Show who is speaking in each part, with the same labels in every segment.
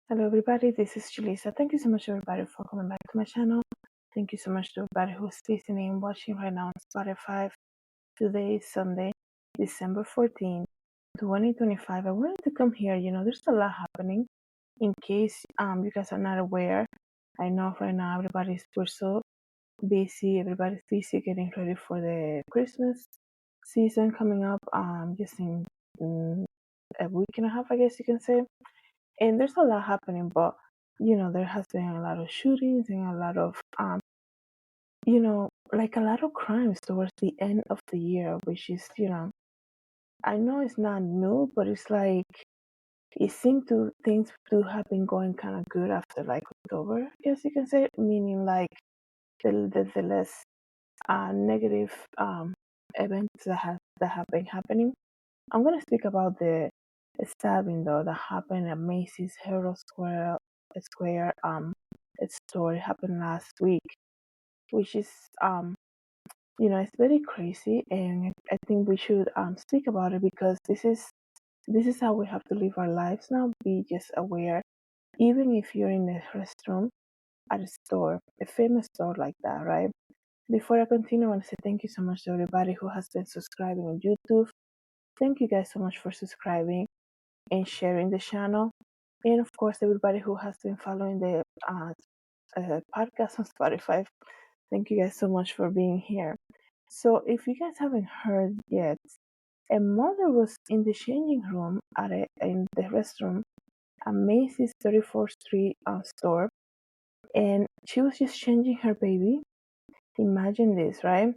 Speaker 1: Hello, everybody. This is Julissa. Thank you so much, everybody, for coming back to my channel. Thank you so much to everybody who's listening and watching right now on Spotify. Today is Sunday, December 14th, 2025. I wanted to come here. There's a lot happening. In case you guys are not aware, I know right now we're so busy. Everybody's busy getting ready for the Christmas season coming up. Just in a week and a half, I guess you can say. And there's a lot happening, but there has been a lot of shootings and a lot of like a lot of crimes towards the end of the year, which is I know it's not new, but it's like it seemed to things to have been going kind of good after like October, I guess you can say, meaning like the less negative events that have been happening. I'm gonna speak about the stabbing though that happened at Macy's Herald Square store. It happened last week, which is it's very crazy, and I think we should speak about it because this is how we have to live our lives now. Be just aware, even if you're in the restroom at a store, a famous store like that, right? Before I continue, I want to say thank you so much to everybody who has been subscribing on YouTube. Thank you guys so much for subscribing and sharing the channel. And of course, everybody who has been following the podcast on Spotify, thank you guys so much for being here. So, if you guys haven't heard yet, a mother was in the changing room in the restroom at Macy's 34th Street store, and she was just changing her baby. Imagine this, right?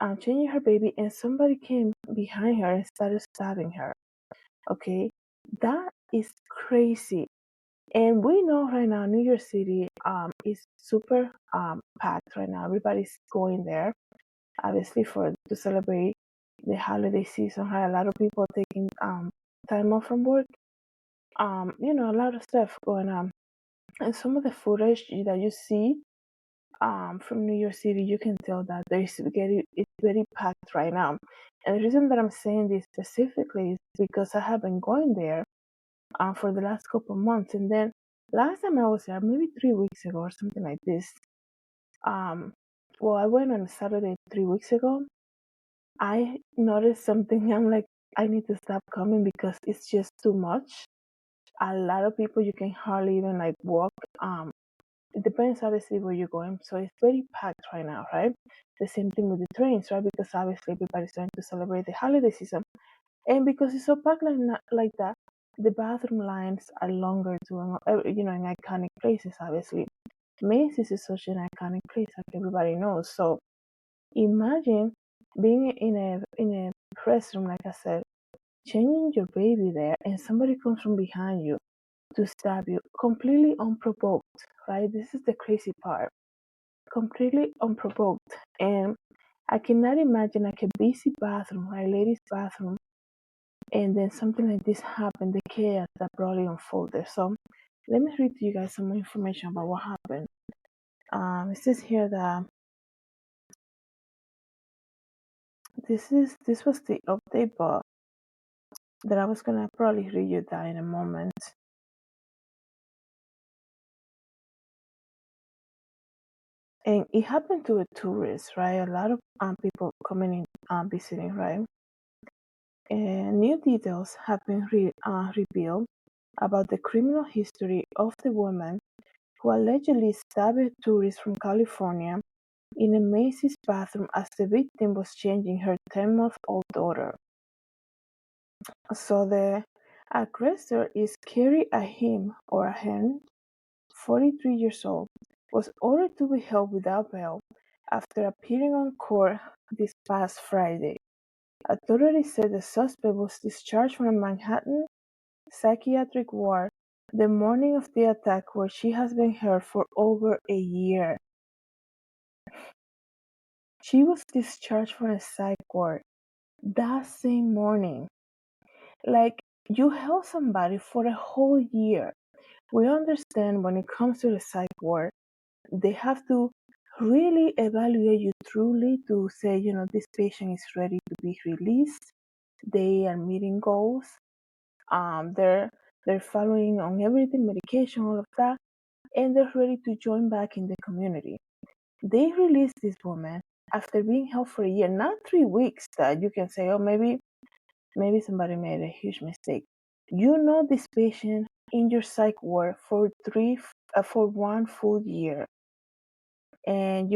Speaker 1: Changing her baby, and somebody came behind her and started stabbing her. Okay, that is crazy. And we know right now New York City is super packed right now. Everybody's going there, obviously for to celebrate the holiday season. Right, a lot of people taking time off from work. A lot of stuff going on. And some of the footage that you see from New York City, you can tell that it's very packed right now. And the reason that I'm saying this specifically is because I have been going there for the last couple of months. And then last time I was there, maybe 3 weeks ago or something like this. Well, I went on a Saturday 3 weeks ago. I noticed something. I'm like, I need to stop coming because it's just too much. A lot of people, you can hardly even like walk. It depends obviously where you're going. So it's very packed right now, right? The same thing with the trains, right? Because obviously everybody's trying to celebrate the holiday season. And because it's so packed like that, the bathroom lines are longer to, in iconic places, obviously. Macy's is such an iconic place, like everybody knows. So imagine being in a restroom, like I said, changing your baby there, and somebody comes from behind you to stab you completely unprovoked, right? This is the crazy part. Completely unprovoked. And I cannot imagine like a busy bathroom, right? Ladies' bathroom, and then something like this happened, the chaos that probably unfolded. So let me read to you guys some more information about what happened. It says here that this was the update, but that I was gonna probably read you that in a moment. And it happened to a tourist, right? A lot of people coming in visiting, right? And new details have been revealed about the criminal history of the woman who allegedly stabbed a tourist from California in a Macy's bathroom as the victim was changing her 10-month-old daughter. So the aggressor is Kerry Ahim, or Ahem, 43 years old, was ordered to be held without bail after appearing on court this past Friday. Authorities said the suspect was discharged from a Manhattan psychiatric ward the morning of the attack, where she has been held for over a year. She was discharged from a psych ward that same morning. Like, you held somebody for a whole year. We understand when it comes to the psych ward, they have to really evaluate you truly to say, this patient is ready to be released. They are meeting goals. They're They're following on everything, medication, all of that, and they're ready to join back in the community. They released this woman after being held for a year, not 3 weeks that you can say, oh, maybe somebody made a huge mistake. You know this patient in your psych ward for 1 full year, and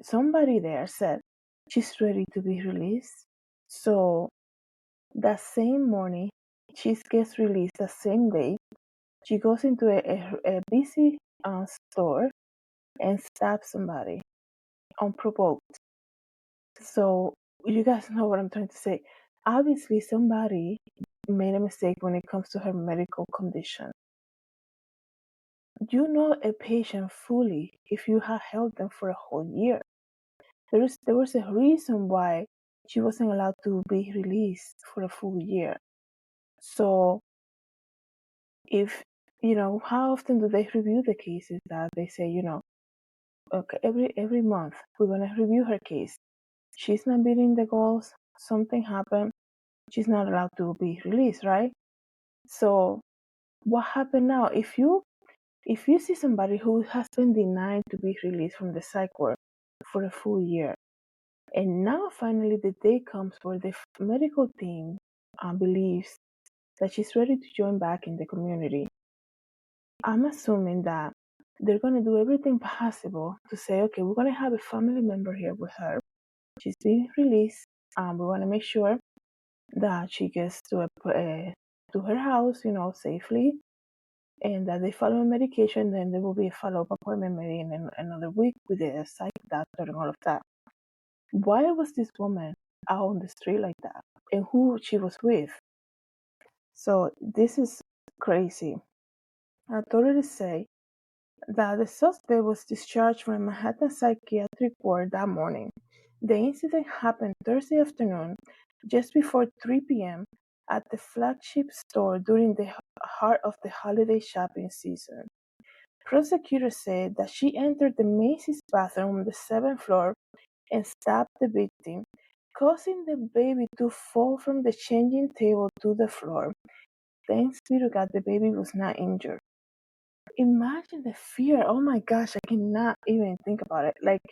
Speaker 1: somebody there said she's ready to be released. So that same morning, she gets released. The same day, she goes into a busy store and stabs somebody unprovoked. So you guys know what I'm trying to say. Obviously, somebody made a mistake when it comes to her medical condition. You know a patient fully if you have held them for a whole year. There was a reason why she wasn't allowed to be released for a full year. So if how often do they review the cases that they say, okay, every month we're gonna review her case. She's not meeting the goals, something happened, she's not allowed to be released, right? So what happened now? If you see somebody who has been denied to be released from the psych ward for a full year, and now finally the day comes where the medical team believes that she's ready to join back in the community, I'm assuming that they're going to do everything possible to say, okay, we're going to have a family member here with her. She's being released. We want to make sure that she gets to her house, safely, and that they follow medication. Then there will be a follow-up appointment maybe in another week with a psych doctor and all of that. Why was this woman out on the street like that, and who she was with? So this is crazy. Authorities say that the suspect was discharged from Manhattan Psychiatric Ward that morning. The incident happened Thursday afternoon, just before 3 p.m., at the flagship store during the heart of the holiday shopping season. Prosecutors said that she entered the Macy's bathroom on the 7th floor and stabbed the victim, causing the baby to fall from the changing table to the floor. Thanks be to God, the baby was not injured. Imagine the fear. Oh my gosh, I cannot even think about it. Like,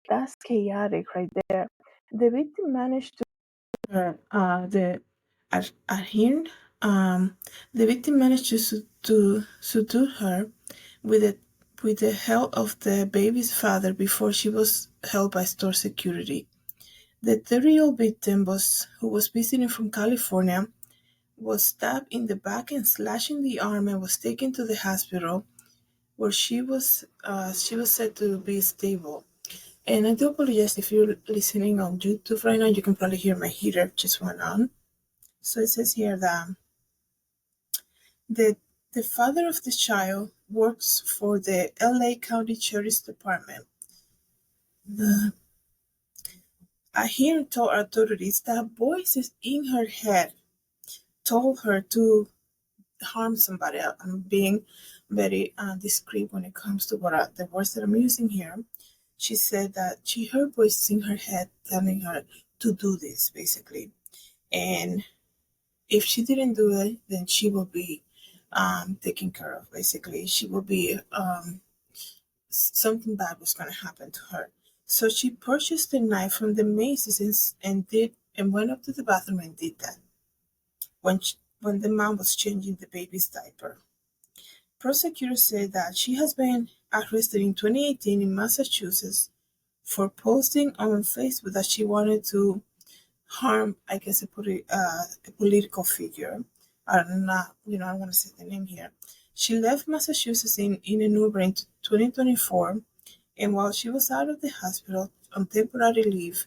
Speaker 1: that's chaotic right there. The victim managed to at him. The victim managed to subdue her with the with the help of the baby's father before she was held by store security. The 30-year-old victim who was visiting from California was stabbed in the back and slashed in the arm and was taken to the hospital where she was said to be stable. And I do apologize if you're listening on YouTube right now. You can probably hear my heater just went on. So it says here that the the father of the child works for the LA County Sheriff's Department. Ahir told authorities that voices in her head told her to harm somebody. I'm being very discreet when it comes to the words that I'm using here. She said that she heard voices in her head telling her to do this, basically. And if she didn't do it, then she will be taken care of, basically. She will be, something bad was going to happen to her. So she purchased the knife from the Macy's and went up to the bathroom and did that when the mom was changing the baby's diaper. Prosecutors said that she has been arrested in 2018 in Massachusetts for posting on Facebook that she wanted to harm, I guess, a political figure. I'm not, I don't want to say the name here. She left Massachusetts in an Uber in 2024, and while she was out of the hospital on temporary leave,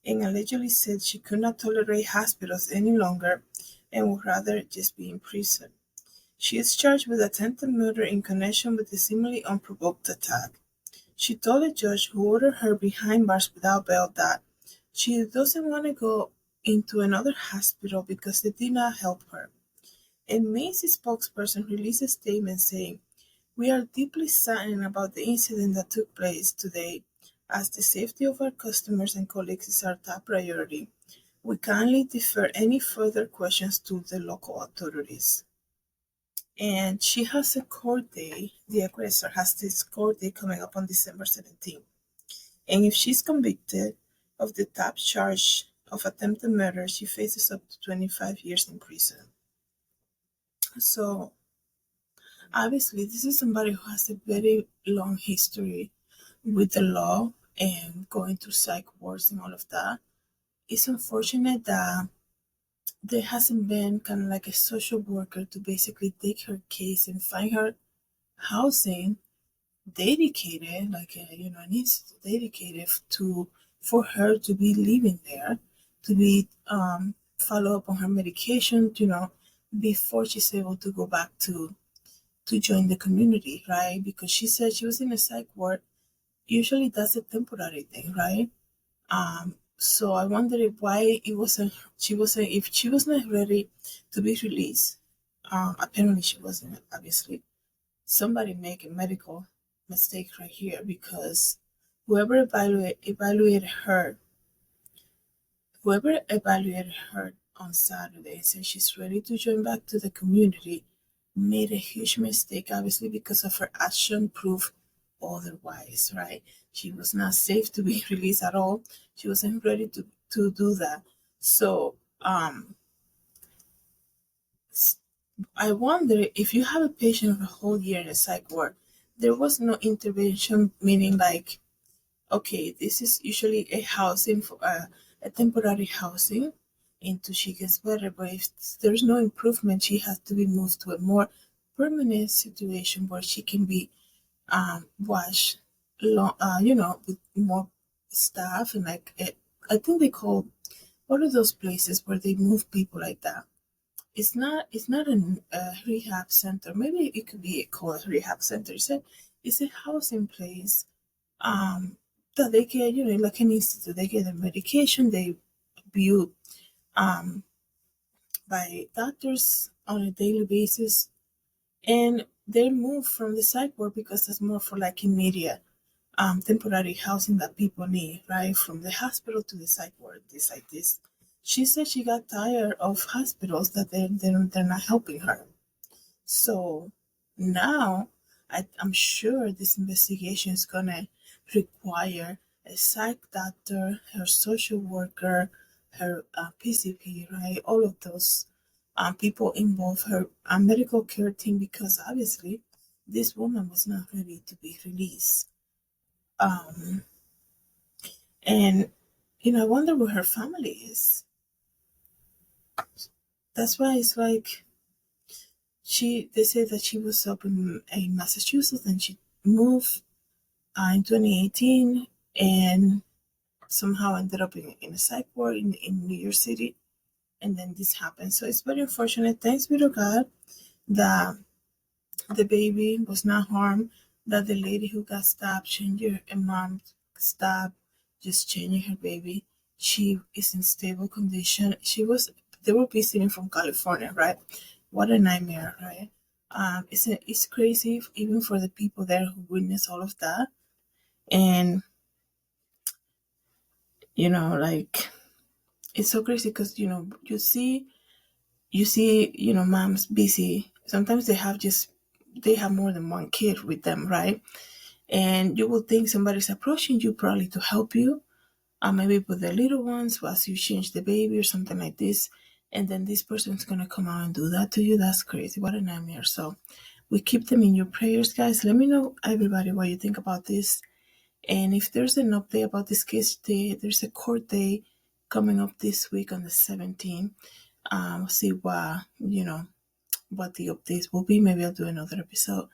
Speaker 1: and allegedly said she could not tolerate hospitals any longer and would rather just be in prison. She is charged with attempted murder in connection with the seemingly unprovoked attack. She told a judge who ordered her behind bars without bail that she doesn't want to go into another hospital because they did not help her. A Macy spokesperson released a statement saying, "We are deeply saddened about the incident that took place today, as the safety of our customers and colleagues is our top priority. We kindly defer any further questions to the local authorities."
Speaker 2: And she has a court day. The aggressor has this court day coming up on December 17th. And if she's convicted of the top charge of attempted murder, she faces up to 25 years in prison. So obviously, this is somebody who has a very long history with the law and going through psych wards and all of that. It's unfortunate that there hasn't been kind of like a social worker to basically take her case and find her housing dedicated, like an institute dedicated to for her to be living there, to be follow up on her medication, before she's able to go back to join the community, right? Because she said she was in a psych ward. Usually that's a temporary thing, right? So I wondered why it wasn't she wasn't if she was not ready to be released. Apparently she wasn't, obviously. Somebody make a medical mistake right here because whoever evaluated her whoever evaluated her on Saturday and said she's ready to join back to the community made a huge mistake, obviously, because of her action proof otherwise, right? She was not safe to be released at all. She wasn't ready to do that. So I wonder if you have a patient for a whole year in a psych ward, there was no intervention, meaning like, okay, this is usually a housing for a temporary housing until she gets better. But if there's no improvement, she has to be moved to a more permanent situation where she can be watched, with more staff and like I think they call what are those places where they move people like that. It's not a rehab center. Maybe it could be called a rehab center. It's a housing place that they get, like an institute, they get their medication, they viewed by doctors on a daily basis, and they move from the psych ward because that's more for like immediate temporary housing that people need, right? From the hospital to the psych ward, this like this. She said she got tired of hospitals that they're not helping her. So now I'm sure this investigation is going to require a psych doctor, her social worker, her PCP, right? All of those people involved, her medical care team, because obviously this woman was not ready to be released. Um, and, I wonder where her family is. That's why it's like they say that she was up in Massachusetts and she moved in 2018 and somehow ended up in a psych ward in New York City. And then this happened. So it's very unfortunate. Thanks be to God that the baby was not harmed, that the lady who got stabbed, changing her mom stabbed, just changing her baby. She is in stable condition. They were visiting from California, right? What a nightmare, right? It's crazy even for the people there who witnessed all of that. And like it's so crazy because you see moms busy. Sometimes they have more than one kid with them, right? And you will think somebody's approaching you probably to help you, maybe with the little ones as you change the baby or something like this. And then this person's gonna come out and do that to you. That's crazy. What a nightmare. So we keep them in your prayers, guys. Let me know, everybody, what you think about this. And if there's an update about this case today, there's a court day coming up this week on the 17th. See what the updates will be. Maybe I'll do another episode.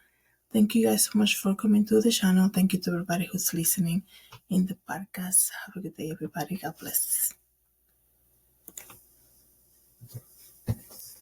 Speaker 2: Thank you guys so much for coming to the channel. Thank you to everybody who's listening in the podcast. Have a good day, everybody. God bless.